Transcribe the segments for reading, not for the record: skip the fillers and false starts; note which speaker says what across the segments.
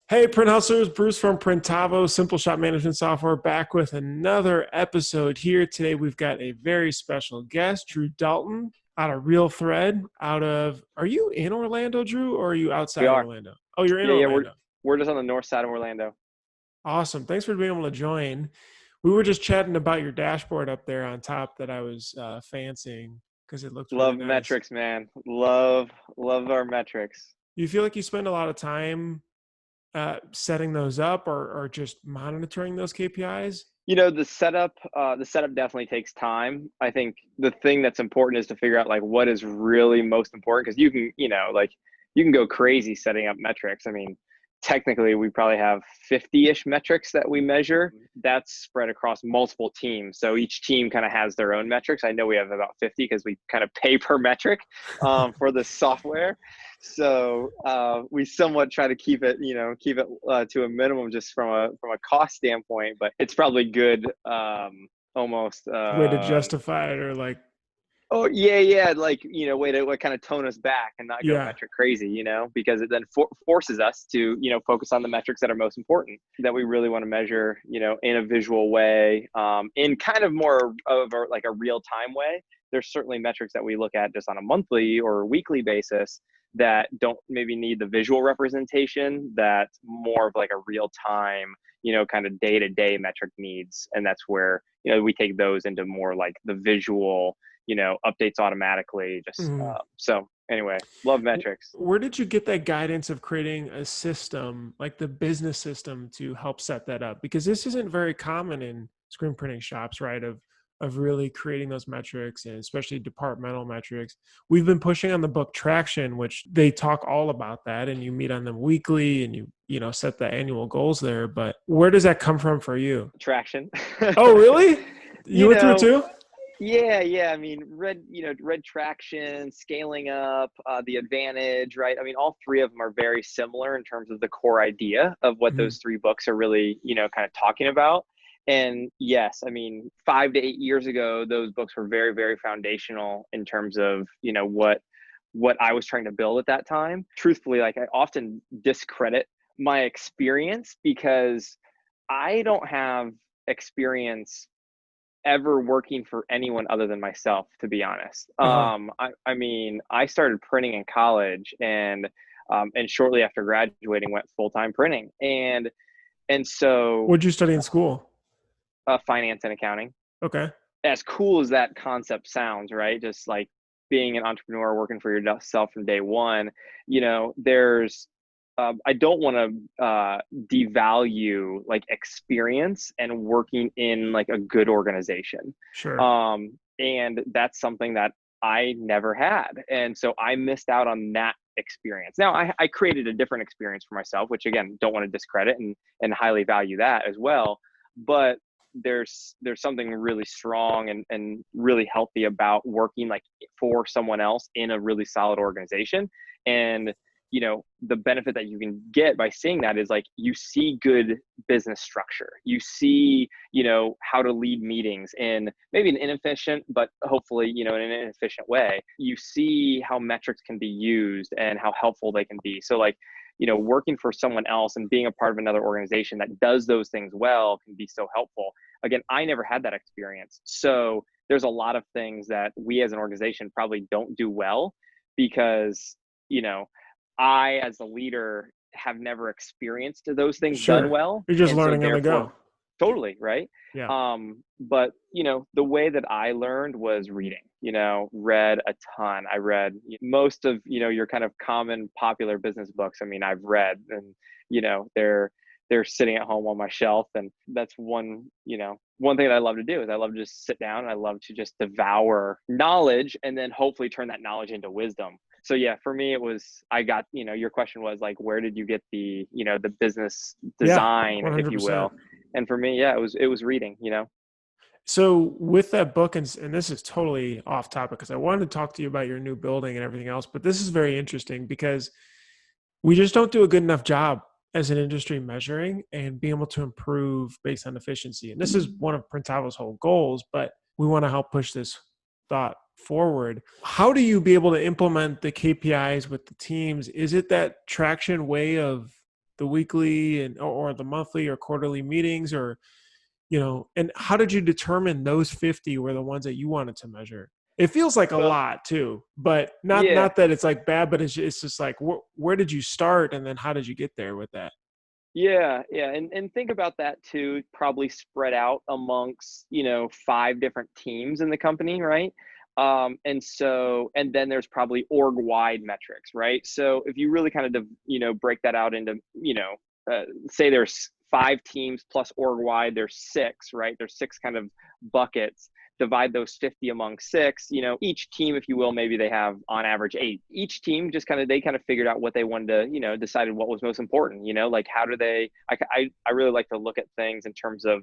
Speaker 1: Hey, Print Hustlers, Bruce from Printavo, Simple Shop Management Software, back with another episode here. Today, we've got a very special guest, Drew Dalton, out of Real Thread. Are you in Orlando, Drew, or are you
Speaker 2: We
Speaker 1: outside
Speaker 2: are.
Speaker 1: Orlando? Oh, you're in
Speaker 2: Yeah, yeah. We're
Speaker 1: Orlando.
Speaker 2: we're just on the north side of Orlando.
Speaker 1: Awesome. Thanks for being able to join. We were just chatting about your dashboard up there on top that I was fancying because it looks really
Speaker 2: Love
Speaker 1: nice.
Speaker 2: metrics, man. Love our metrics.
Speaker 1: You feel like you spend a lot of time setting those up or just monitoring those KPIs?
Speaker 2: The setup definitely takes time. I think the thing that's important is to figure out like what is really most important because you can go crazy setting up metrics. I mean, technically we probably have 50-ish metrics that we measure. That's spread across multiple teams. So each team kind of has their own metrics. I know we have about 50 because we kind of pay per metric for the software. So we somewhat try to keep it to a minimum just from a cost standpoint. But it's probably good, almost.
Speaker 1: Way to justify it or like,
Speaker 2: Oh yeah, yeah, like way to like kind of tone us back and not go
Speaker 1: yeah.
Speaker 2: metric crazy, because it then forces us to focus on the metrics that are most important that we really want to measure, in a visual way, in kind of more of like a real time way. There's certainly metrics that we look at just on a monthly or weekly basis that don't maybe need the visual representation that more of like a real time, kind of day to day metric needs, and that's where we take those into more like the visual updates automatically. Just
Speaker 1: Mhm.
Speaker 2: so anyway, love metrics.
Speaker 1: Where did you get that guidance of creating a system, like the business system, to help set that up? Because this isn't very common in screen printing shops, right? Of really creating those metrics and especially departmental metrics. We've been pushing on the book Traction, which they talk all about that, and you meet on them weekly and you set the annual goals there. But where does that come from for you?
Speaker 2: Traction.
Speaker 1: Oh, really? You
Speaker 2: you
Speaker 1: went through it
Speaker 2: know
Speaker 1: too?
Speaker 2: yeah, I mean, red traction, scaling up, the advantage, right? I mean, all three of them are very similar in terms of the core idea of what
Speaker 1: Mhm.
Speaker 2: those three books are really, kind of talking about. And yes, I mean, 5 to 8 years ago, those books were very, very foundational in terms of, what I was trying to build at that time. Truthfully, like I often discredit my experience because I don't have experience ever working for anyone other than myself, to be honest.
Speaker 1: Uh-huh.
Speaker 2: I mean, I started printing in college, and shortly after graduating, went full time printing, and so
Speaker 1: What'd you study in school?
Speaker 2: finance and accounting.
Speaker 1: Okay.
Speaker 2: As cool as that concept sounds, right? Just like being an entrepreneur, working for yourself from day one, there's I don't want to devalue like experience and working in like a good organization.
Speaker 1: Sure.
Speaker 2: And that's something that I never had. And so I missed out on that experience. Now I created a different experience for myself, which again, don't want to discredit and highly value that as well. But there's something really strong and really healthy about working like for someone else in a really solid organization. And the benefit that you can get by seeing that is like you see good business structure, you see how to lead meetings in maybe an inefficient but hopefully in an inefficient way. You see how metrics can be used and how helpful they can be. So like working for someone else and being a part of another organization that does those things well can be so helpful. Again, I never had that experience, so there's a lot of things that we as an organization probably don't do well because you know I, as a leader, have never experienced those things done
Speaker 1: Sure.
Speaker 2: well.
Speaker 1: You're just
Speaker 2: And so
Speaker 1: learning on the
Speaker 2: therefore,
Speaker 1: go.
Speaker 2: totally, right?
Speaker 1: Yeah.
Speaker 2: But the way that I learned was reading, read a ton. I read most of, your kind of common popular business books. I mean, I've read, and, they're sitting at home on my shelf. And that's one thing that I love to do is I love to just sit down and I love to just devour knowledge and then hopefully turn that knowledge into wisdom. So yeah, for me it was I got your question was like where did you get the business
Speaker 1: Yeah.
Speaker 2: design, if you
Speaker 1: 100%.
Speaker 2: will. And for me, yeah, it was reading.
Speaker 1: So with that book, and this is totally off topic because I wanted to talk to you about your new building and everything else, but this is very interesting because we just don't do a good enough job as an industry measuring and being able to improve based on efficiency. And this is one of Printavo's whole goals, but we want to help push this thought forward. How do you be able to implement the KPIs with the teams? Is it that traction way of the weekly or the monthly or quarterly meetings, or and how did you determine those 50 were the ones that you wanted to measure? It feels like a
Speaker 2: Well,
Speaker 1: lot too, but not
Speaker 2: yeah.
Speaker 1: not that it's like bad, but it's just like where did you start, and then how did you get there with that?
Speaker 2: Yeah, yeah, and think about that too, probably spread out amongst, 5 different teams in the company, right? And then there's probably org-wide metrics, right? So if you really kind of, break that out into, say there's 5 teams plus org-wide, there's 6, right? There's 6 kind of buckets. Divide those 50 among 6, each team, if you will, maybe they have on average 8. Each team just they kind of figured out what they wanted to, decided what was most important, like how do they, I really like to look at things in terms of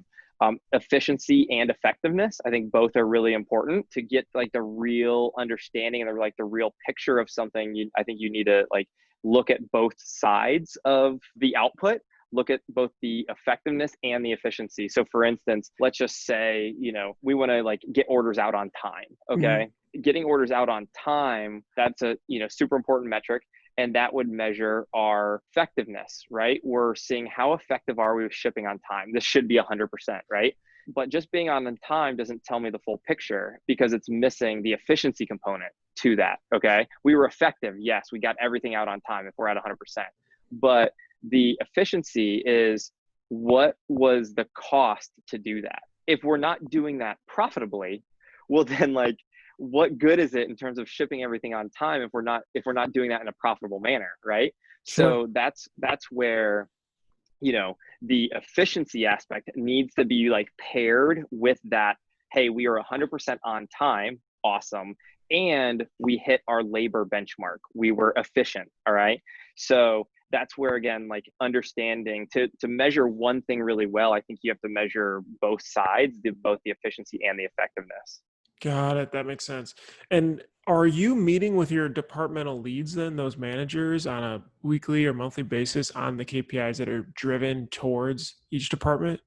Speaker 2: efficiency and effectiveness. I think both are really important to get like the real understanding and the real picture of something. I think you need to like look at both sides of the output, look at both the effectiveness and the efficiency. So for instance, let's just say, we want to like get orders out on time.
Speaker 1: Hmm.
Speaker 2: Okay. Getting orders out on time, that's a, super important metric. And that would measure our effectiveness, right? We're seeing how effective are we with shipping on time. This should be 100%, right? But just being on time doesn't tell me the full picture because it's missing the efficiency component to that. Okay. We were effective. Yes, we got everything out on time if we're at 100%. But the efficiency is what was the cost to do that? If we're not doing that profitably, well then like what good is it in terms of shipping everything on time if we're not doing that in a profitable manner, right?
Speaker 1: Sure.
Speaker 2: So that's where the efficiency aspect needs to be like paired with that. Hey, we are 100% on time, awesome, and we hit our labor benchmark, we were efficient. All right, so that's where again like understanding to measure one thing really well, I think you have to measure both sides, both the efficiency and the effectiveness.
Speaker 1: Got it. That makes sense. And are you meeting with your departmental leads then, those managers, on a weekly or monthly basis on the KPIs that are driven towards each department?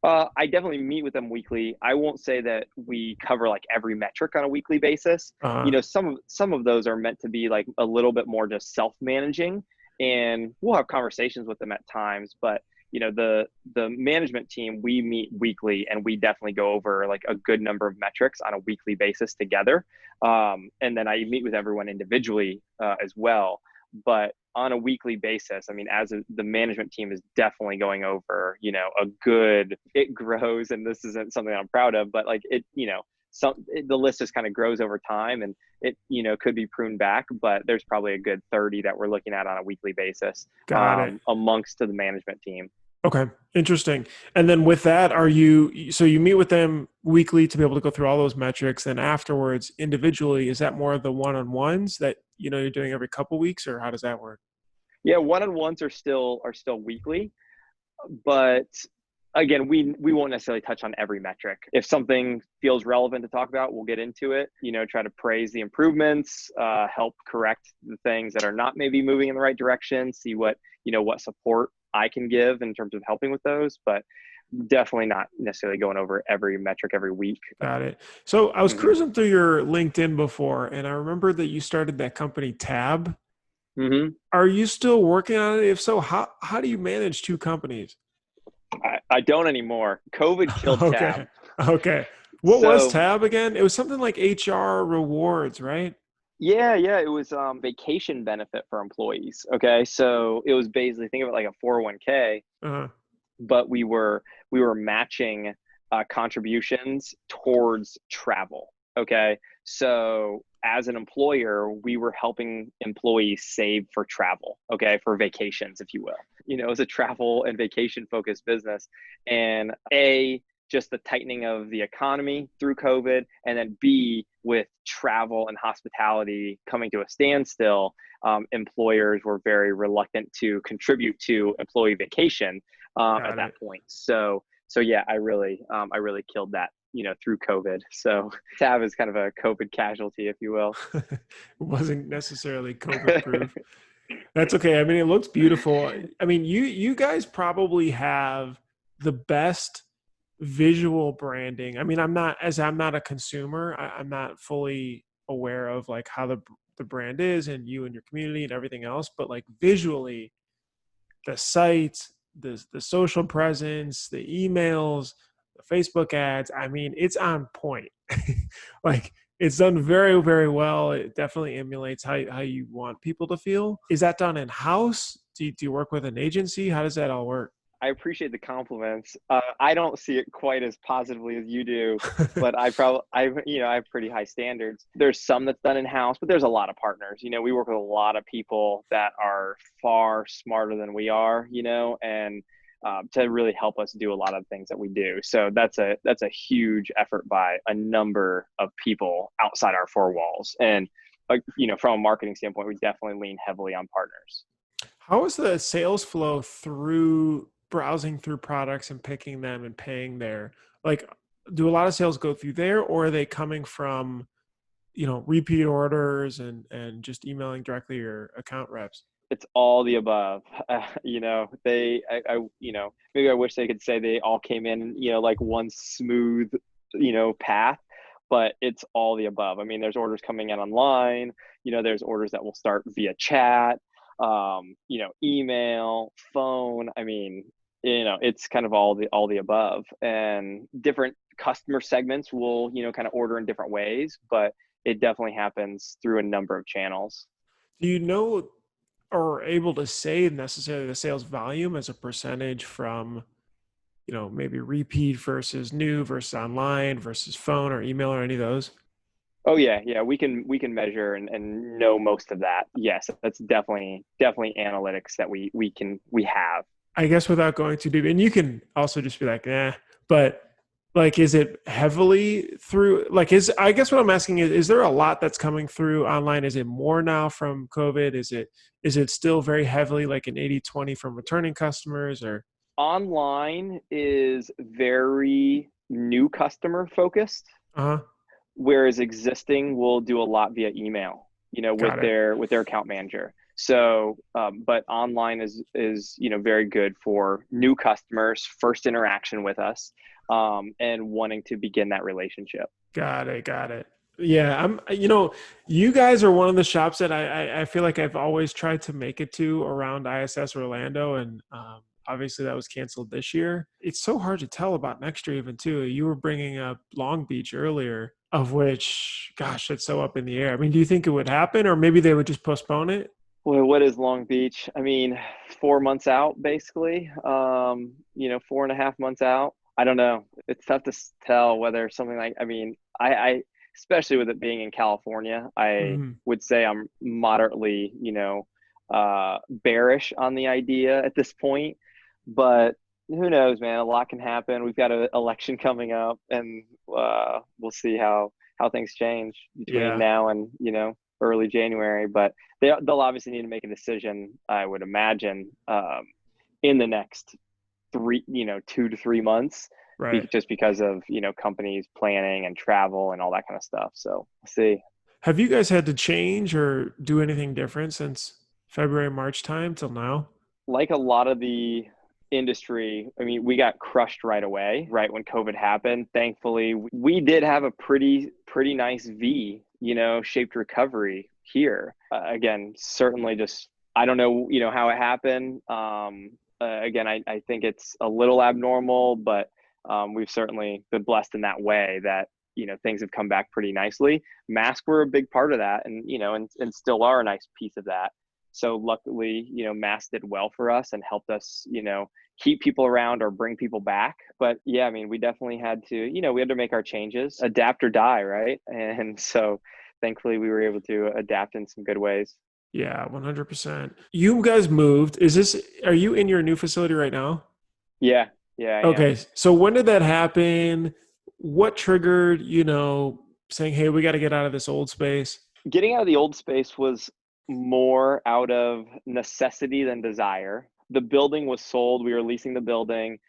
Speaker 2: I definitely meet with them weekly. I won't say that we cover like every metric on a weekly basis.
Speaker 1: Uh,
Speaker 2: Some of those are meant to be like a little bit more just self-managing, and we'll have conversations with them at times. But the management team, we meet weekly, and we definitely go over like a good number of metrics on a weekly basis together. And then I meet with everyone individually as well. But on a weekly basis, I mean, the management team is definitely going over, it grows, and this isn't something I'm proud of, but like the list just kind of grows over time, and it, could be pruned back, but there's probably a good 30 that we're looking at on a weekly basis,
Speaker 1: got it.
Speaker 2: amongst the management team.
Speaker 1: Okay, interesting. And then with that, so you meet with them weekly to be able to go through all those metrics, and afterwards individually, is that more of the one-on-ones that you're doing every couple weeks, or how does that work?
Speaker 2: Yeah, one-on-ones are still weekly, but again, we won't necessarily touch on every metric. If something feels relevant to talk about, we'll get into it, try to praise the improvements, help correct the things that are not maybe moving in the right direction, see what support I can give in terms of helping with those, but definitely not necessarily going over every metric every week.
Speaker 1: Got it. So I was
Speaker 2: Hmm.
Speaker 1: cruising through your LinkedIn before, and I remember that you started that company Tab.
Speaker 2: Hmm.
Speaker 1: Are you still working on it? If so, how do you manage two companies?
Speaker 2: I don't anymore. COVID killed
Speaker 1: Okay.
Speaker 2: Tab.
Speaker 1: Okay. What was
Speaker 2: So
Speaker 1: Tab again? It was something like HR rewards, right?
Speaker 2: yeah, it was vacation benefit for employees. Okay, so it was basically, think of it like a 401k,
Speaker 1: Uh,
Speaker 2: but we were matching contributions towards travel. Okay, so as an employer, we were helping employees save for travel. Okay, for vacations, if you will. It was a travel and vacation focused business, and just the tightening of the economy through COVID, and then B, with travel and hospitality coming to a standstill, employers were very reluctant to contribute to employee vacation at
Speaker 1: got
Speaker 2: that
Speaker 1: it.
Speaker 2: point. So yeah, I really killed that, through COVID. So Tab is kind of a COVID casualty, if you will.
Speaker 1: It wasn't necessarily COVID proof. That's okay. I mean, it looks beautiful. I mean, you guys probably have the best visual branding. I mean, I'm not a consumer. I'm not fully aware of like how the brand is and you and your community and everything else, but like visually, the site, the social presence, the emails, the Facebook ads. I mean, it's on point. Like it's done very, very well. It definitely emulates how you want people to feel. Is that done in house? Do you work with an agency? How does that all work?
Speaker 2: I appreciate the compliments. I don't see it quite as positively as you do, but I have pretty high standards. There's some that's done in house, but there's a lot of partners. We work with a lot of people that are far smarter than we are, and to really help us do a lot of things that we do. So that's a huge effort by a number of people outside our four walls. And from a marketing standpoint, we definitely lean heavily on partners.
Speaker 1: How is the sales flow through browsing through products and picking them and paying there? Like, do a lot of sales go through there, or are they coming from, repeat orders and just emailing directly your account reps?
Speaker 2: It's all the above. Maybe I wish they could say they all came in, like one smooth, path, but it's all the above. I mean, there's orders coming in online, there's orders that will start via chat, email, phone. I mean, it's kind of all the above, and different customer segments will, kind of order in different ways, but it definitely happens through a number of channels.
Speaker 1: Do you know or able to say necessarily the sales volume as a percentage from, maybe repeat versus new versus online versus phone or email or any of those?
Speaker 2: Oh yeah. We can measure and know most of that. Yes, that's definitely analytics that we have.
Speaker 1: I guess without going too deep, and you can also just be like, but like, is it heavily through, like, I guess what I'm asking is there a lot that's coming through online? Is it more now from COVID? Is it still very heavily like an 80-20 from returning customers, or?
Speaker 2: Online is very new customer focused,
Speaker 1: Uh-huh.
Speaker 2: whereas existing will do a lot via email, with
Speaker 1: Got it.
Speaker 2: their account manager. So, but online is very good for new customers, first interaction with us, and wanting to begin that relationship.
Speaker 1: Got it. Got it. Yeah, you guys are one of the shops that I feel like I've always tried to make it to around ISS Orlando, and obviously that was canceled this year. It's so hard to tell about next year even too. You were bringing up Long Beach earlier, of which, gosh, it's so up in the air. I mean, do you think it would happen, or maybe they would just postpone it?
Speaker 2: Well, what is Long Beach? I mean, 4 months out, basically. 4.5 months out. I don't know. It's tough to tell whether something like. I mean, I especially with it being in California, I
Speaker 1: Mhm.
Speaker 2: would say I'm moderately, bearish on the idea at this point. But who knows, man? A lot can happen. We've got an election coming up, and we'll see how things change between
Speaker 1: Yeah.
Speaker 2: now and early January. But they'll obviously need to make a decision, I would imagine, in the next 2 to 3 months,
Speaker 1: Right.
Speaker 2: just because of companies planning and travel and all that kind of stuff. So we'll see.
Speaker 1: Have you guys had to change or do anything different since February, March time till now?
Speaker 2: Like a lot of the industry, I mean, we got crushed right away, right when COVID happened. Thankfully, we did have a pretty nice V, shaped recovery here. Again, certainly just I don't know, how it happened. Again, I think it's a little abnormal, but we've certainly been blessed in that way that things have come back pretty nicely. Masks were a big part of that, and and still are a nice piece of that. So luckily, masks did well for us and helped us, keep people around or bring people back. But yeah, I mean, we definitely had to, we had to make our changes, adapt or die, right? And so thankfully we were able to adapt in some good ways.
Speaker 1: Yeah, 100%. You guys moved. Are you in your new facility right now?
Speaker 2: Yeah, yeah, I am.
Speaker 1: Okay. So when did that happen? What triggered, saying, hey, we got to get out of this old space?
Speaker 2: Getting out of the old space was more out of necessity than desire. The building was sold. We were leasing the building,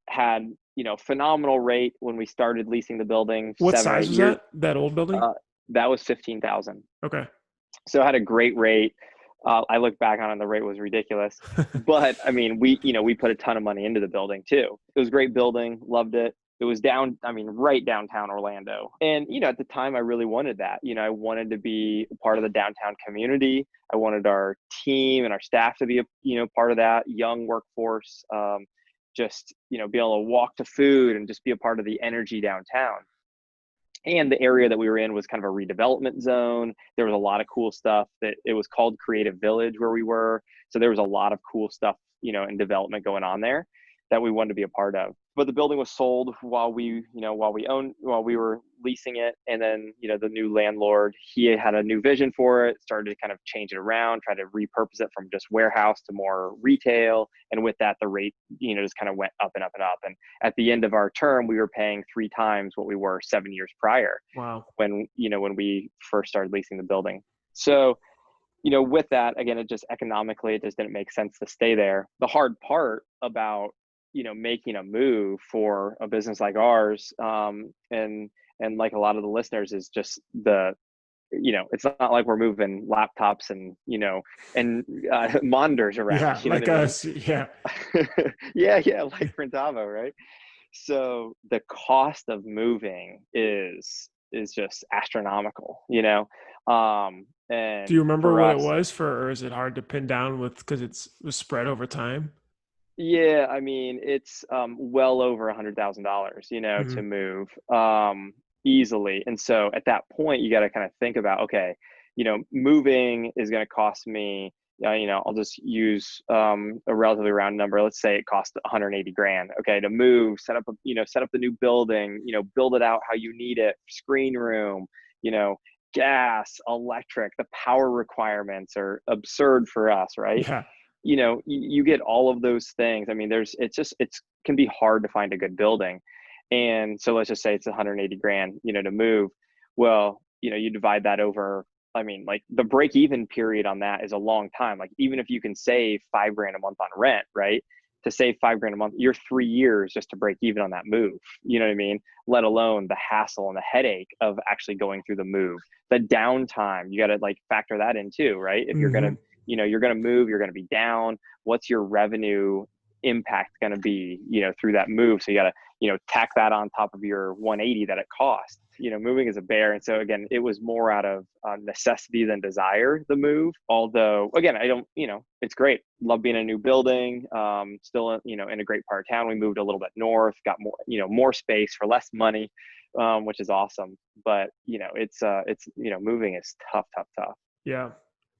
Speaker 2: had, phenomenal rate when we started leasing the building
Speaker 1: What
Speaker 2: 7 or
Speaker 1: size
Speaker 2: 8
Speaker 1: was
Speaker 2: years.
Speaker 1: that old building?
Speaker 2: Uh, that was 15,000.
Speaker 1: Okay.
Speaker 2: So I had a great rate. I look back on it, the rate was ridiculous, but I mean, we put a ton of money into the building too. It was a great building, loved it. It was right downtown Orlando. And, at the time I really wanted that. I wanted to be a part of the downtown community. I wanted our team and our staff to be part of that young workforce. Just, be able to walk to food and just be a part of the energy downtown. And the area that we were in was kind of a redevelopment zone. There was a lot of cool stuff that it was called Creative Village where we were. So there was a lot of cool stuff, in development going on there that we wanted to be a part of. But the building was sold while we were leasing it. And then, the new landlord, he had a new vision for it, started to kind of change it around, try to repurpose it from just warehouse to more retail. And with that, the rate, just kind of went up and up and up. And at the end of our term, we were paying 3 times what we were 7 years prior.
Speaker 1: Wow.
Speaker 2: When we first started leasing the building. So, with that, again, it just economically, it just didn't make sense to stay there. The hard part about making a move for a business like ours, and like a lot of the listeners, is just it's not like we're moving laptops and monitors around.
Speaker 1: Yeah, like us. Yeah.
Speaker 2: yeah, like Printavo, right? So the cost of moving is just astronomical, and
Speaker 1: Do you remember
Speaker 2: for
Speaker 1: what it
Speaker 2: us,
Speaker 1: was or is it hard to pin down because it was spread over time?
Speaker 2: yeah, I mean, it's well over $100,000, to
Speaker 1: Hmm.
Speaker 2: move easily. And so at that point, you got to kind of think about, okay, moving is going to cost me, I'll just use a relatively round number. Let's say it costs 180 grand. Okay, to move, set up the new building, build it out how you need it, screen room, you know, gas, electric. The power requirements are absurd for us, right?
Speaker 1: Yeah.
Speaker 2: You get all of those things. I mean, it's can be hard to find a good building. And so let's just say it's 180 grand, to move. Well, you divide that over, I mean, like the break even period on that is a long time. Like even if you can save 5 grand a month on rent, right? To save 5 grand a month, you're 3 years just to break even on that move. You know what I mean? Let alone the hassle and the headache of actually going through the move. The downtime, you got to like factor that in too, right? If you're
Speaker 1: Hmm.
Speaker 2: gonna you're going to move, you're going to be down. What's your revenue impact going to be, through that move? So you got to, tack that on top of your 180 that it costs. Moving is a bear. And so again, it was more out of necessity than desire, the move. Although again, I don't, it's great. Love being in a new building. Still, in a great part of town. We moved a little bit north, got more, more space for less money, which is awesome. But, moving is tough, tough, tough.
Speaker 1: Yeah.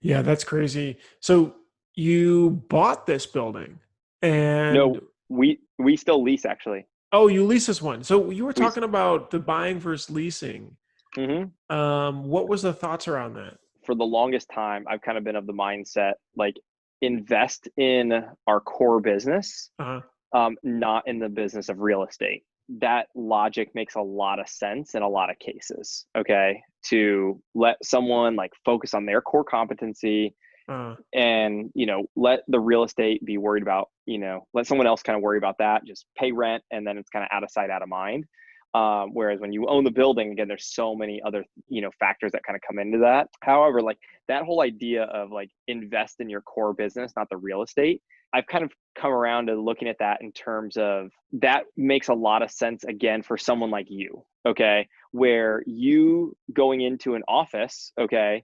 Speaker 1: Yeah, that's crazy. So you bought this building and
Speaker 2: No, we still lease actually.
Speaker 1: oh, you lease this one. So you were
Speaker 2: We
Speaker 1: talking about the buying versus leasing.
Speaker 2: hmm
Speaker 1: What was the thoughts around that?
Speaker 2: For the longest time, I've kind of been of the mindset like invest in our core business,
Speaker 1: Uh-huh.
Speaker 2: not in the business of real estate. That logic makes a lot of sense in a lot of cases. Okay, to let someone like focus on their core competency,
Speaker 1: Uh,
Speaker 2: and let the real estate be worried about, let someone else kind of worry about that, just pay rent, and then it's kind of out of sight, out of mind. Whereas when you own the building, again, there's so many other factors that kind of come into that. However, like that whole idea of like invest in your core business, not the real estate, I've kind of come around to looking at that in terms of that makes a lot of sense again for someone like you. Okay, where you going into an office, okay,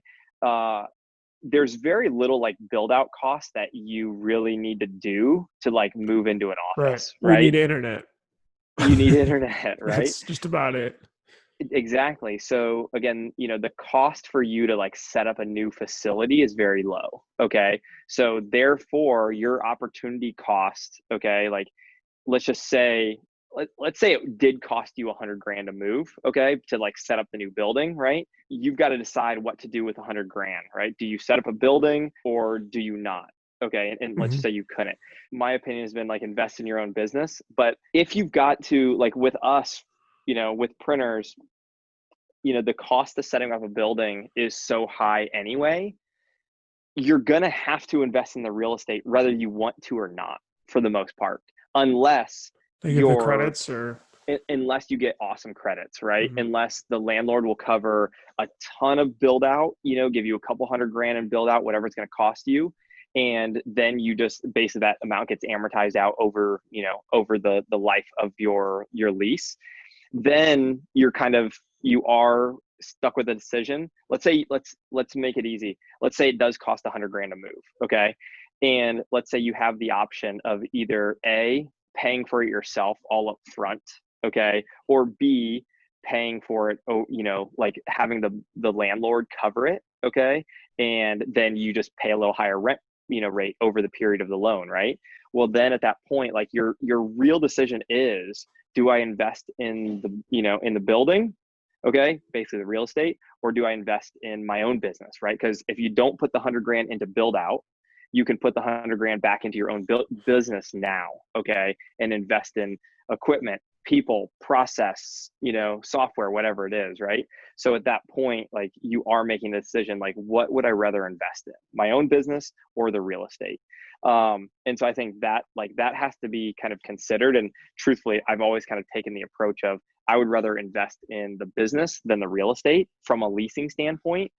Speaker 2: there's very little like build out costs that you really need to do to like move into an
Speaker 1: right.
Speaker 2: office,
Speaker 1: We
Speaker 2: right?
Speaker 1: need internet.
Speaker 2: You need internet, right?
Speaker 1: That's just about it.
Speaker 2: Exactly. So again, the cost for you to like set up a new facility is very low. Okay. So therefore your opportunity cost, okay, like let's just say let's say it did cost you 100 grand to move, okay, to like set up the new building, right? You've got to decide what to do with 100 grand, right? Do you set up a building or do you not? Okay, and let's
Speaker 1: Hmm.
Speaker 2: just say you couldn't. My opinion has been like invest in your own business. But if you've got to like with us, with printers, the cost of setting up a building is so high anyway, you're gonna have to invest in the real estate whether you want to or not, for the most part, unless
Speaker 1: They give the
Speaker 2: you're
Speaker 1: credits or
Speaker 2: unless you get awesome credits, right?
Speaker 1: mhm.
Speaker 2: Unless the landlord will cover a ton of build out, give you a couple 100 grand and build out whatever it's going to cost you. And then you just basically that amount gets amortized out over, over the life of your lease. Then you are stuck with a decision. Let's say, let's make it easy. Let's say it does cost 100 grand to move. Okay. And let's say you have the option of either A, paying for it yourself all up front. Okay. Or B, paying for it, like having the landlord cover it. Okay. And then you just pay a little higher rent, rate over the period of the loan. Right. Well, then at that point, like your real decision is, do I invest in in the building? Okay. Basically the real estate, or do I invest in my own business? Right. Because if you don't put the 100 grand into build out, you can put the 100 grand back into your own business now. Okay. And invest in equipment, people, process, software, whatever it is. Right. So at that point, like you are making a decision, like what would I rather invest in, my own business or the real estate? And so I think that that has to be kind of considered. And truthfully, I've always kind of taken the approach of, I would rather invest in the business than the real estate from a leasing standpoint.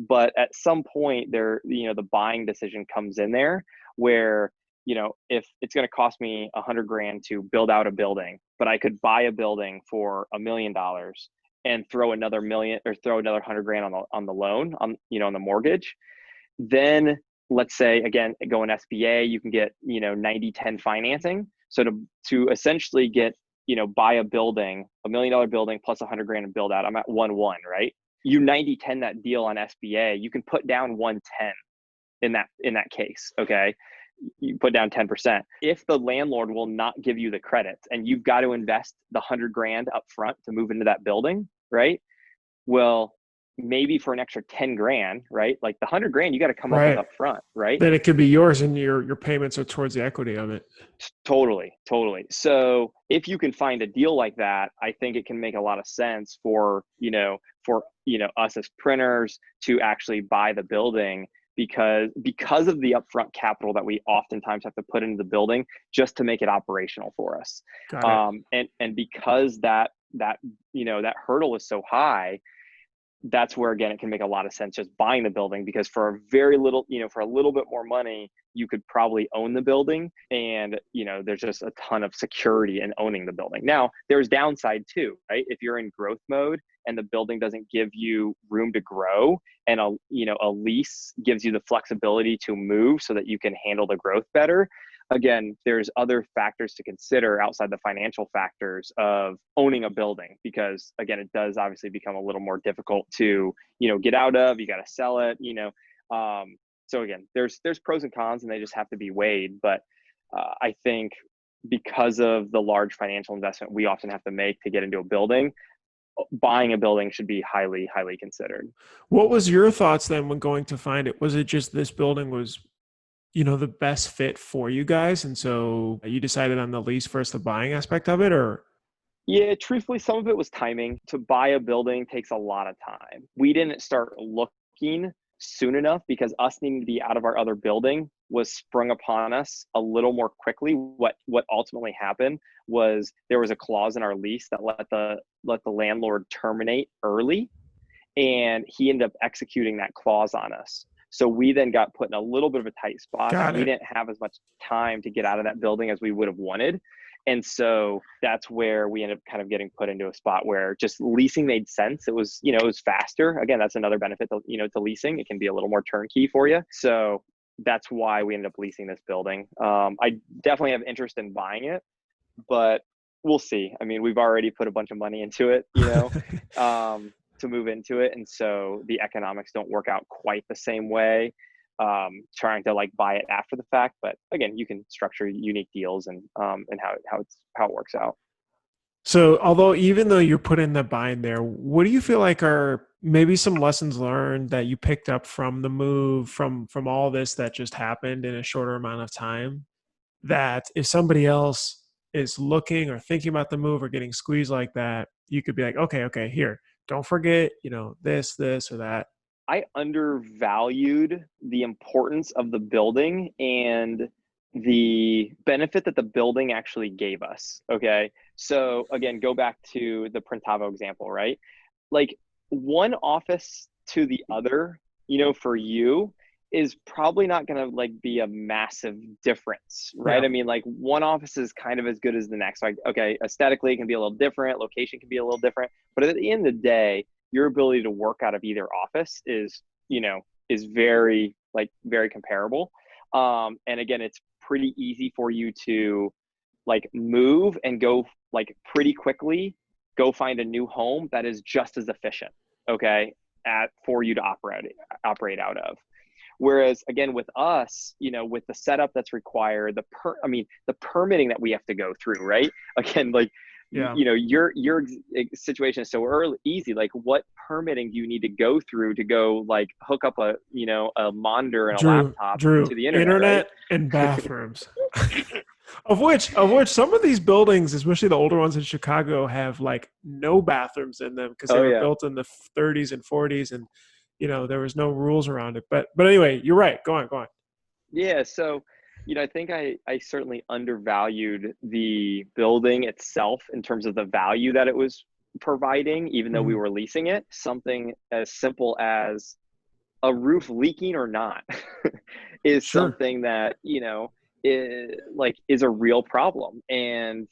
Speaker 2: But at some point there, the buying decision comes in there where, if it's going to cost me 100 grand to build out a building, but I could buy a building for $1 million and throw another million, or throw another 100 grand on the loan, on the mortgage. Then let's say, again, go in SBA, you can get, 90/10 financing. So to essentially get, buy a building, $1 million building plus 100 grand and build out, I'm at 1-1, right? You 90/10 that deal on SBA, you can put down 110 in that case. Okay. You put down 10%. If the landlord will not give you the credits and you've got to invest the 100 grand up front to move into that building, right? Well, maybe for an extra 10 grand, right? Like the 100 grand, you got to come up with
Speaker 1: Right.
Speaker 2: up front, right?
Speaker 1: Then it could be yours and your payments are towards the equity of it.
Speaker 2: Totally, totally. So if you can find a deal like that, I think it can make a lot of sense for, us as printers to actually buy the building, because of the upfront capital that we oftentimes have to put into the building just to make it operational for us.
Speaker 1: Got it.
Speaker 2: And because that hurdle is so high, that's where, again, it can make a lot of sense just buying the building, because for a very little, for a little bit more money, you could probably own the building. And, there's just a ton of security in owning the building. Now, there's downside too, right? If you're in growth mode and the building doesn't give you room to grow, and a lease gives you the flexibility to move so that you can handle the growth better, again, there's other factors to consider outside the financial factors of owning a building, because again, it does obviously become a little more difficult to, get out of. You got to sell it, so again, there's pros and cons, and they just have to be weighed. But I think because of the large financial investment we often have to make to get into a building, buying a building should be highly, highly considered.
Speaker 1: What was your thoughts then when going to find it? Was it just this building was, the best fit for you guys, and so you decided on the lease versus the buying aspect of it, or?
Speaker 2: Yeah, truthfully, some of it was timing. To buy a building takes a lot of time. We didn't start looking soon enough because us needing to be out of our other building was sprung upon us a little more quickly. What ultimately happened was there was a clause in our lease that let the landlord terminate early, and he ended up executing that clause on us. So we then got put in a little bit of a tight spot that
Speaker 1: Got
Speaker 2: we
Speaker 1: it.
Speaker 2: didn't have as much time to get out of that building as we would have wanted. And so that's where we ended up kind of getting put into a spot where just leasing made sense. It was, it was faster. Again, that's another benefit to, to leasing. It can be a little more turnkey for you. So that's why we ended up leasing this building. I definitely have interest in buying it, but we'll see. I mean, we've already put a bunch of money into it, to move into it. And so the economics don't work out quite the same way, trying to like buy it after the fact. But again, you can structure unique deals and how it works out.
Speaker 1: So, although even though you're putting the bind there, what do you feel like are maybe some lessons learned that you picked up from the move, from all this that just happened in a shorter amount of time? That if somebody else is looking or thinking about the move or getting squeezed like that, you could be like, okay, here, don't forget, this or that.
Speaker 2: I undervalued the importance of the building and the benefit that the building actually gave us. Okay. So again, go back to the Printavo example, right? Like one office to the other, for you is probably not going to like be a massive difference, right?
Speaker 1: Yeah.
Speaker 2: I mean, like one office is kind of as good as the next. Like, okay, aesthetically it can be a little different, location can be a little different, but at the end of the day, your ability to work out of either office is, is very, like very comparable. And again, it's pretty easy for you to like move and go like pretty quickly, go find a new home that is just as efficient, okay, for you to operate out of. Whereas again, with us, with the setup that's required, the permitting that we have to go through, right? Again, like,
Speaker 1: Yeah.
Speaker 2: your situation is so easy. Like, what permitting do you need to go through to go like hook up a monitor and a laptop to
Speaker 1: Drew,
Speaker 2: the internet, right?
Speaker 1: internet and bathrooms. Of which some of these buildings, especially the older ones in Chicago, have like no bathrooms in them because they
Speaker 2: Oh
Speaker 1: were
Speaker 2: yeah.
Speaker 1: built in the 30s and 40s, and there was no rules around it. But anyway, you're right. Go on, go on.
Speaker 2: Yeah. So, I think I certainly undervalued the building itself in terms of the value that it was providing, even though we
Speaker 1: Mhm.
Speaker 2: were leasing it. Something as simple as a roof leaking or not is
Speaker 1: Sure.
Speaker 2: something that, is a real problem. And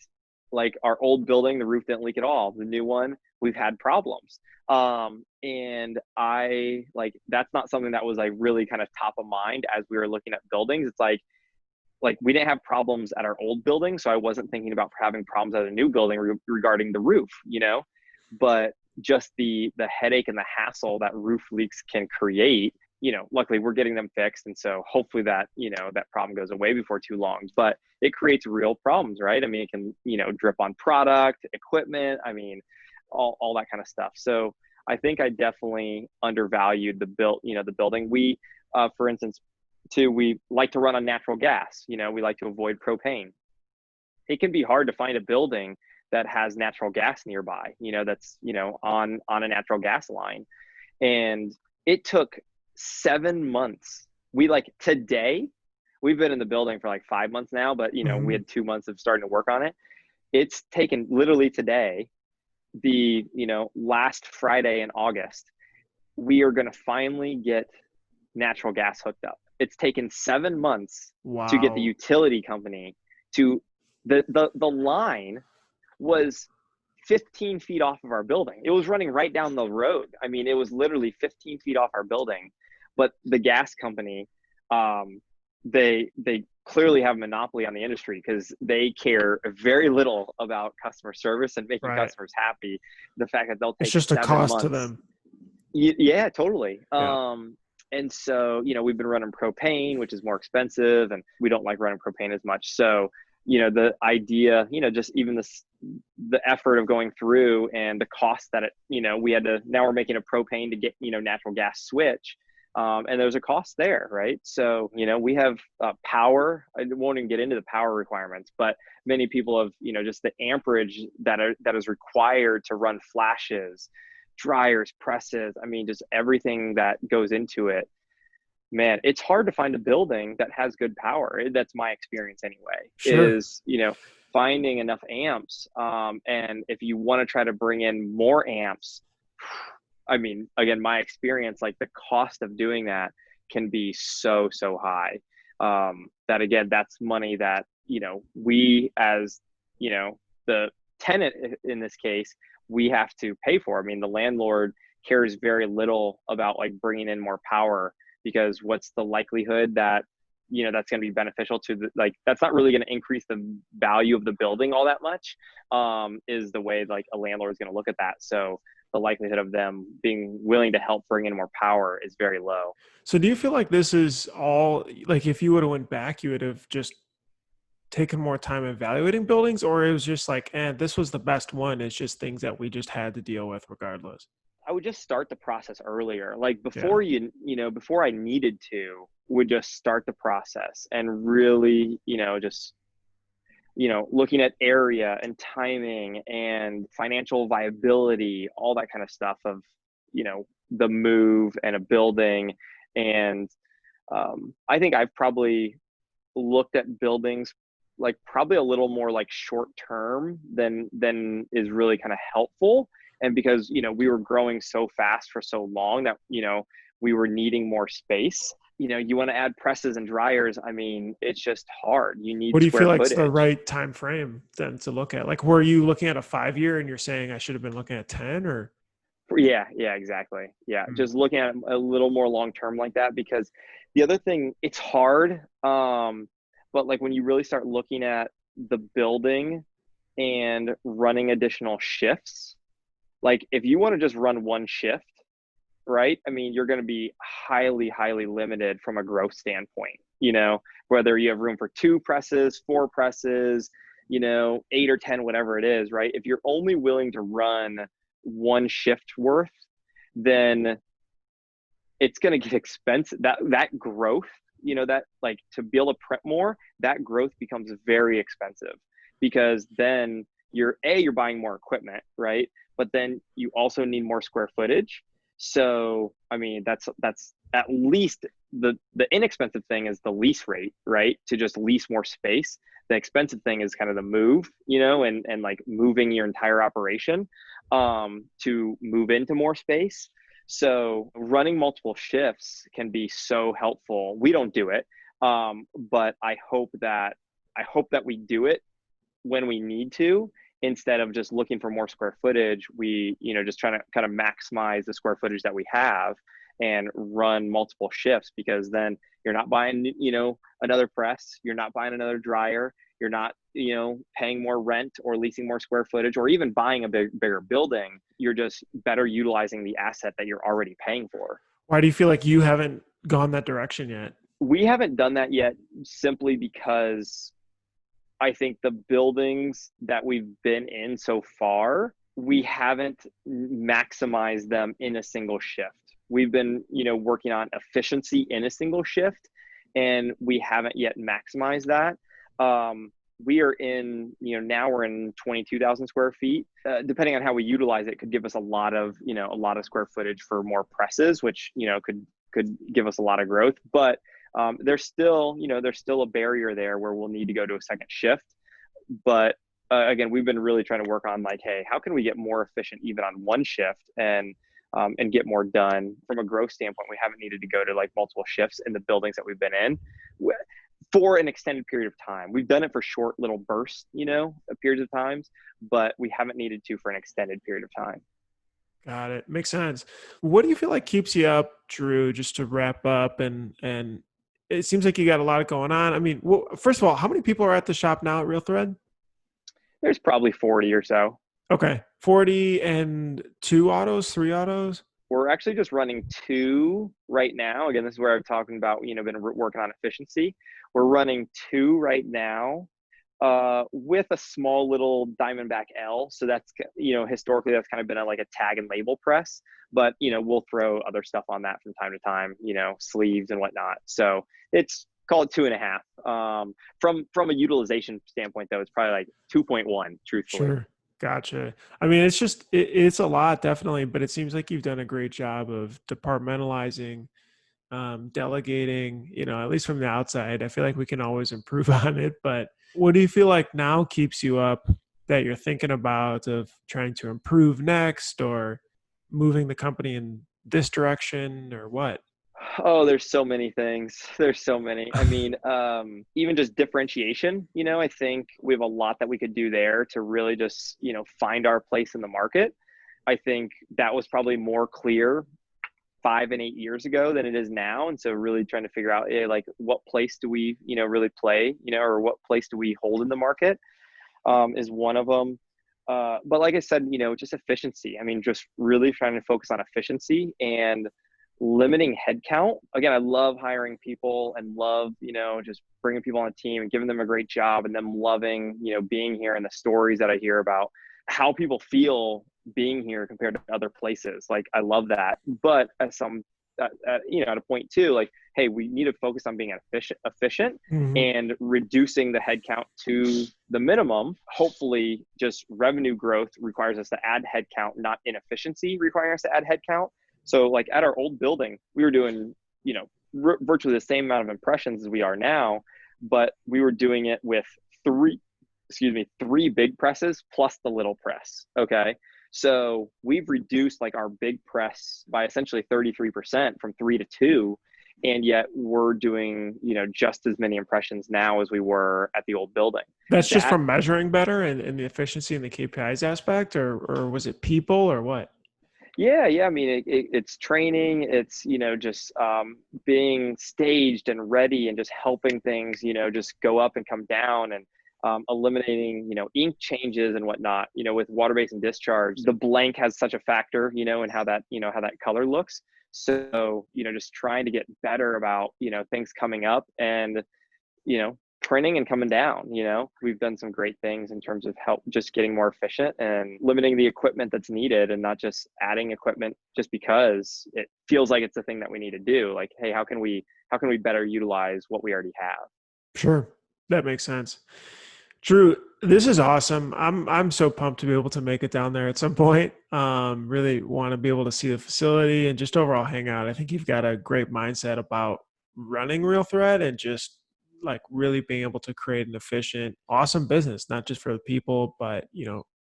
Speaker 2: like our old building, the roof didn't leak at all. The new one, we've had problems. And I like, that's not something that was like really kind of top of mind as we were looking at buildings. It's like we didn't have problems at our old building, so I wasn't thinking about having problems at a new building regarding the roof, but just the headache and the hassle that roof leaks can create. Luckily we're getting them fixed, and so hopefully that that problem goes away before too long. But it creates real problems, right? I mean, it can drip on product, equipment. I mean, all that kind of stuff. So I think I definitely undervalued the building. We, for instance, too, we like to run on natural gas. We like to avoid propane. It can be hard to find a building that has natural gas nearby, that's, on a natural gas line. And it took 7 months. Today, we've been in the building for like 5 months now, but, we
Speaker 1: Hmm.
Speaker 2: had 2 months of starting to work on it. It's taken literally today, the, last Friday in August, we are going to finally get natural gas hooked up. It's taken 7 months to get the
Speaker 1: Wow.
Speaker 2: utility company to the line was 15 feet off of our building. It was running right down the road. I mean, it was literally 15 feet off our building, but the gas company, they clearly have a monopoly on the industry because they care very little about customer service and making
Speaker 1: Right.
Speaker 2: customers happy. The fact that they'll
Speaker 1: It's
Speaker 2: take
Speaker 1: just a
Speaker 2: seven
Speaker 1: cost to
Speaker 2: months
Speaker 1: them.
Speaker 2: Yeah, totally.
Speaker 1: Yeah.
Speaker 2: And so, we've been running propane, which is more expensive, and we don't like running propane as much. So, the idea, just even the effort of going through and the cost that now we're making a propane to get, natural gas switch. And there's a cost there, right? So, we have power. I won't even get into the power requirements, but many people have, just the amperage that is required to run flashes, dryers, presses. I mean, just everything that goes into it. Man, it's hard to find a building that has good power. That's my experience anyway,
Speaker 1: Sure.
Speaker 2: is, finding enough amps. And if you want to try to bring in more amps, I mean, again, my experience, like the cost of doing that can be so, so high. That again, that's money that, we as, the tenant in this case, we have to pay for. I mean, the landlord cares very little about like bringing in more power, because what's the likelihood that, that's going to be beneficial to like, that's not really going to increase the value of the building all that much, is the way like a landlord is going to look at that. So the likelihood of them being willing to help bring in more power is very low.
Speaker 1: So do you feel like this is all like if you would have went back, you would have just taken more time evaluating buildings, or it was just like, this was the best one. It's just things that we just had to deal with regardless.
Speaker 2: I would just start the process earlier. Like
Speaker 1: Yeah.
Speaker 2: before I needed to, would just start the process and really, just, looking at area and timing and financial viability, all that kind of stuff of, the move and a building. And I think I've probably looked at buildings like probably a little more like short term than is really kind of helpful. And because we were growing so fast for so long that we were needing more space, you want to add presses and dryers. I mean, it's just hard. You need
Speaker 1: What do you feel
Speaker 2: square
Speaker 1: like's the
Speaker 2: footage.
Speaker 1: right time frame then to look at? Like, were you looking at a 5 year and you're saying I should have been looking at 10 or?
Speaker 2: Yeah, yeah, exactly. Yeah,
Speaker 1: Hmm.
Speaker 2: just looking at it a little more long term like that, because the other thing, it's hard. But like when you really start looking at the building and running additional shifts, like if you want to just run one shift, right? I mean, you're going to be highly, highly limited from a growth standpoint, whether you have room for two presses, four presses, 8 or 10, whatever it is, right? If you're only willing to run one shift worth, then it's going to get expensive. That growth, that like to be able to print more, that growth becomes very expensive, because then you're buying more equipment, right? But then you also need more square footage. So I mean, that's at least the inexpensive thing is the lease rate, right? To just lease more space. The expensive thing is kind of the move, and like moving your entire operation to move into more space. So running multiple shifts can be so helpful. We don't do it, but I hope that we do it when we need to, instead of just looking for more square footage. We, just trying to kind of maximize the square footage that we have and run multiple shifts, because then you're not buying, another press, you're not buying another dryer, you're not, paying more rent or leasing more square footage or even buying a bigger building. You're just better utilizing the asset that you're already paying for.
Speaker 1: Why do you feel like you haven't gone that direction yet?
Speaker 2: We haven't done that yet, simply because I think the buildings that we've been in so far, we haven't maximized them in a single shift. We've been, working on efficiency in a single shift, and we haven't yet maximized that. We are in, now we're in 22,000 square feet. Depending on how we utilize it, could give us a lot of square footage for more presses, which, could give us a lot of growth. But there's still a barrier there where we'll need to go to a second shift. But again, we've been really trying to work on like, hey, how can we get more efficient even on one shift, and get more done from a growth standpoint? We haven't needed to go to like multiple shifts in the buildings that we've been in for an extended period of time. We've done it for short little bursts, periods of times, but we haven't needed to for an extended period of time.
Speaker 1: Got it. Makes sense. What do you feel like keeps you up, Drew, just to wrap up and it seems like you got a lot going on. I mean, well, first of all, how many people are at the shop now at Real Thread?
Speaker 2: There's probably 40 or so.
Speaker 1: Okay. 40 and two autos, three autos?
Speaker 2: We're actually just running two right now. Again, this is where I'm talking about, been working on efficiency. We're running two right now, with a small little Diamondback L. So that's, historically that's kind of been like a tag and label press, but, we'll throw other stuff on that from time to time, sleeves and whatnot. So it's, call it 2.5. From a utilization standpoint though, it's probably like 2.1, truthfully.
Speaker 1: Sure. Gotcha. I mean, it's just, it's a lot, definitely, but it seems like you've done a great job of departmentalizing, delegating, at least from the outside. I feel like we can always improve on it, but what do you feel like now keeps you up that you're thinking about of trying to improve next or moving the company in this direction or what?
Speaker 2: Oh, there's so many things. There's so many. I mean, even just differentiation, I think we have a lot that we could do there to really just, find our place in the market. I think that was probably more clear 5 and 8 years ago than it is now. And so really trying to figure out, like, what place do we, really play, or what place do we hold in the market, is one of them. But like I said, just efficiency. I mean, just really trying to focus on efficiency and limiting headcount. Again, I love hiring people and love, just bringing people on a team and giving them a great job and them loving, being here, and the stories that I hear about how people feel being here compared to other places. Like, I love that. But at a point too, like, hey, we need to focus on being efficient
Speaker 1: Mhm.
Speaker 2: and reducing the headcount to the minimum. Hopefully just revenue growth requires us to add headcount, not inefficiency requiring us to add headcount. So like at our old building, we were doing, virtually the same amount of impressions as we are now, but we were doing it with three big presses plus the little press. Okay. So we've reduced like our big press by essentially 33% from 3 to 2. and yet we're doing, just as many impressions now as we were at the old building.
Speaker 1: That's just
Speaker 2: That
Speaker 1: from measuring better and the efficiency and the KPIs aspect, or was it people or what?
Speaker 2: Yeah. I mean, it's training. It's, just being staged and ready and just helping things, just go up and come down, and eliminating, ink changes and whatnot. With water basin discharge, the blank has such a factor, and how that color looks. So, just trying to get better about, things coming up, and, printing and coming down. We've done some great things in terms of help just getting more efficient and limiting the equipment that's needed, and not just adding equipment just because it feels like it's the thing that we need to do. Like, hey, how can we better utilize what we already have?
Speaker 1: Sure. That makes sense. Drew, this is awesome. I'm so pumped to be able to make it down there at some point. Really want to be able to see the facility and just overall hang out. I think you've got a great mindset about running Real Thread and just like really being able to create an efficient, awesome business, not just for the people, but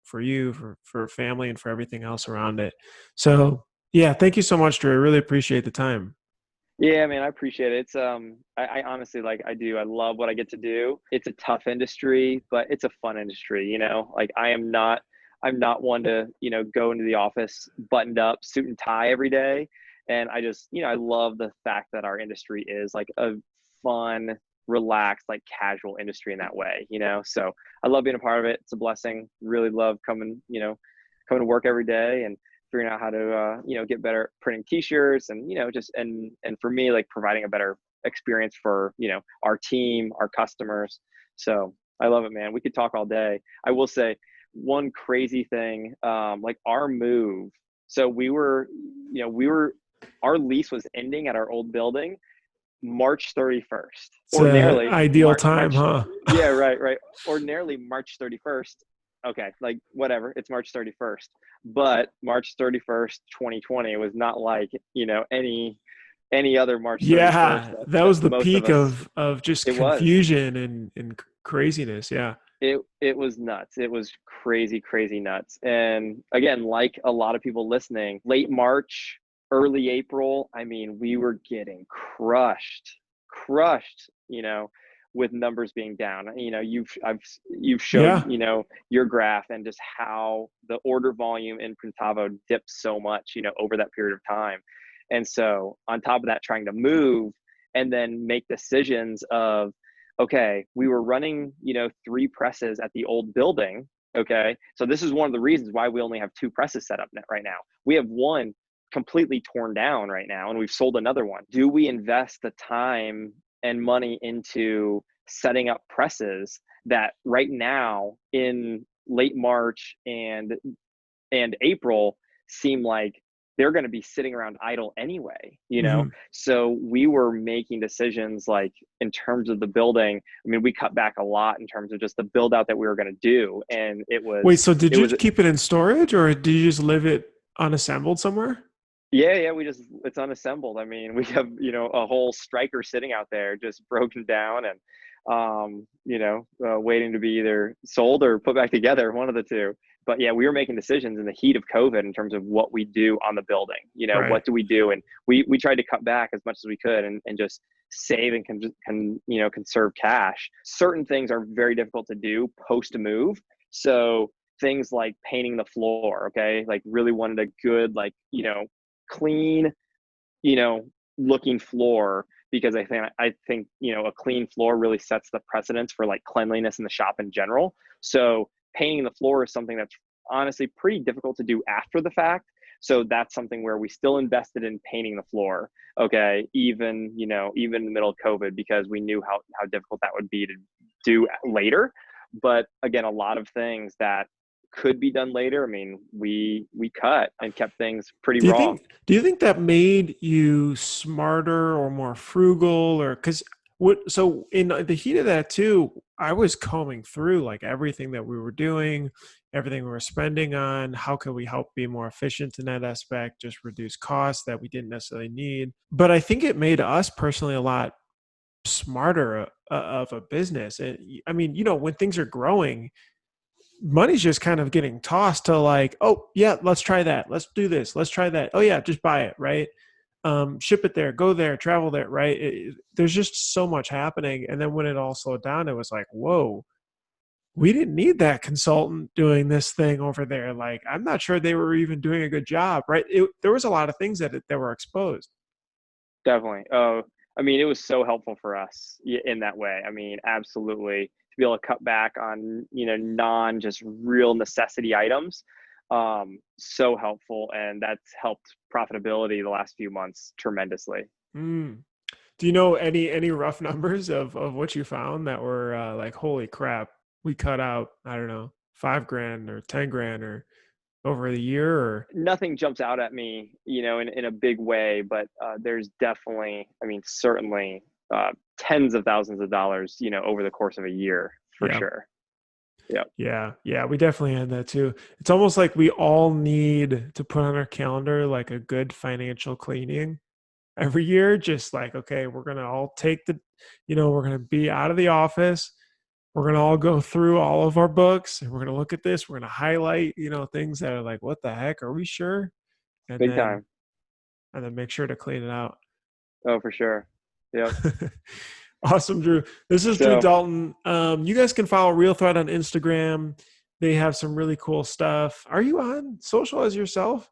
Speaker 1: for you, for family, and for everything else around it. So yeah, thank you so much, Drew. I really appreciate the time.
Speaker 2: Yeah, man, I appreciate it. It's I honestly, like, I do. I love what I get to do. It's a tough industry, but it's a fun industry, Like, I'm not one to, go into the office buttoned up, suit and tie every day. And I just, I love the fact that our industry is like a fun, relaxed, like casual industry in that way, So I love being a part of it. It's a blessing. Really love coming to work every day and figuring out how to get better at printing t-shirts, and just and for me, like, providing a better experience for our team, our customers. So I love it, man. We could talk all day. I will say one crazy thing, like our move. So we were our lease was ending at our old building March 31st.
Speaker 1: It's an
Speaker 2: Ordinarily,
Speaker 1: ideal time, huh?
Speaker 2: yeah, right. Ordinarily, March 31st. Okay, like, whatever. It's March 31st. But March 31st, 2020 was not like, any other March 31st
Speaker 1: Yeah, that
Speaker 2: that
Speaker 1: was the
Speaker 2: most of
Speaker 1: peak
Speaker 2: us.
Speaker 1: of just
Speaker 2: It was.
Speaker 1: confusion and craziness. Yeah.
Speaker 2: It was nuts. It was crazy, crazy nuts. And again, like a lot of people listening, late March, early April, I mean, we were getting crushed, with numbers being down. You've showed,
Speaker 1: Yeah.
Speaker 2: your graph, and just how the order volume in Printavo dipped so much, over that period of time. And so on top of that, trying to move and then make decisions of, okay, we were running, 3 presses at the old building. Okay. So this is one of the reasons why we only have 2 presses set up right now. We have one completely torn down right now, and we've sold another one. Do we invest the time and money into setting up presses that right now in late March and April seem like they're going to be sitting around idle anyway,
Speaker 1: Mhm.
Speaker 2: So we were making decisions, like, in terms of the building. I mean, we cut back a lot in terms of just the build out that we were going to do, and it
Speaker 1: Wait,
Speaker 2: was
Speaker 1: so did
Speaker 2: it
Speaker 1: you
Speaker 2: was
Speaker 1: keep it in storage or did you just leave it unassembled somewhere?
Speaker 2: Yeah, it's unassembled. I mean, we have, a whole striker sitting out there just broken down, and waiting to be either sold or put back together, one of the two. But yeah, we were making decisions in the heat of COVID in terms of what we do on the building.
Speaker 1: Right.
Speaker 2: What do we do? And we tried to cut back as much as we could, and just save and conserve cash. Certain things are very difficult to do post move. So things like painting the floor, okay? Like, really wanted a good, like, clean, you know, looking floor, because I think a clean floor really sets the precedence for, like, cleanliness in the shop in general. So painting the floor is something that's honestly pretty difficult to do after the fact. So that's something where we still invested in painting the floor. Okay, even in the middle of COVID, because we knew how difficult that would be to do later. But again, a lot of things that could be done later, I mean, we cut and kept things pretty
Speaker 1: Do you
Speaker 2: raw.
Speaker 1: think do you think that made you smarter or more frugal, or because what so in the heat of that too, I was combing through like everything that we were doing, everything we were spending on, how could we help be more efficient in that aspect, just reduce costs that we didn't necessarily need. But I think it made us personally a lot smarter of a business. And I mean, when things are growing, money's just kind of getting tossed to like, oh yeah, let's try that. Let's do this. Let's try that. Oh yeah, just buy it. Right. ship it there, go there, travel there, right? There's just so much happening. And then when it all slowed down, it was like, whoa, we didn't need that consultant doing this thing over there. Like, I'm not sure they were even doing a good job, right? There was a lot of things that were exposed.
Speaker 2: Definitely. Oh, I mean, it was so helpful for us in that way. I mean, absolutely, to be able to cut back on, non just real necessity items. So helpful, and that's helped profitability the last few months tremendously.
Speaker 1: Mm. Do you know any rough numbers of what you found that were like, holy crap, we cut out, I don't know, 5 grand or 10 grand or over the year or
Speaker 2: Nothing jumps out at me, in a big way, but there's definitely, I mean, certainly tens of thousands of dollars, over the course of a year for
Speaker 1: yeah.
Speaker 2: sure. Yeah.
Speaker 1: Yeah, yeah, we definitely had that too. It's almost like we all need to put on our calendar like a good financial cleaning every year. Just like, okay, we're gonna all take we're gonna be out of the office. We're gonna all go through all of our books and we're gonna look at this. We're gonna highlight, things that are like, what the heck? Are we sure? And
Speaker 2: Big
Speaker 1: then
Speaker 2: time.
Speaker 1: make sure to clean it out.
Speaker 2: Oh, for sure. Yep.
Speaker 1: Awesome, Drew. This is Drew
Speaker 2: So
Speaker 1: Dalton. You guys can follow Real Thread on Instagram. They have some really cool stuff. Are you on social as yourself?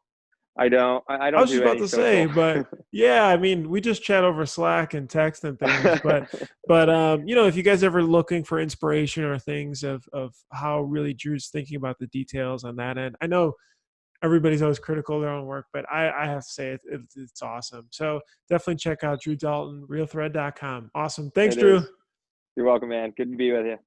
Speaker 2: I
Speaker 1: I
Speaker 2: don't
Speaker 1: was just
Speaker 2: do
Speaker 1: about
Speaker 2: any
Speaker 1: to say,
Speaker 2: social.
Speaker 1: but yeah, I mean, we just chat over Slack and text and things, but if you guys ever looking for inspiration or things of how really Drew's thinking about the details on that end, I know everybody's always critical of their own work, but I have to say it's awesome. So definitely check out Drew Dalton, realthread.com. Awesome. Thanks,
Speaker 2: It
Speaker 1: Drew.
Speaker 2: is. You're welcome, man. Good to be with you.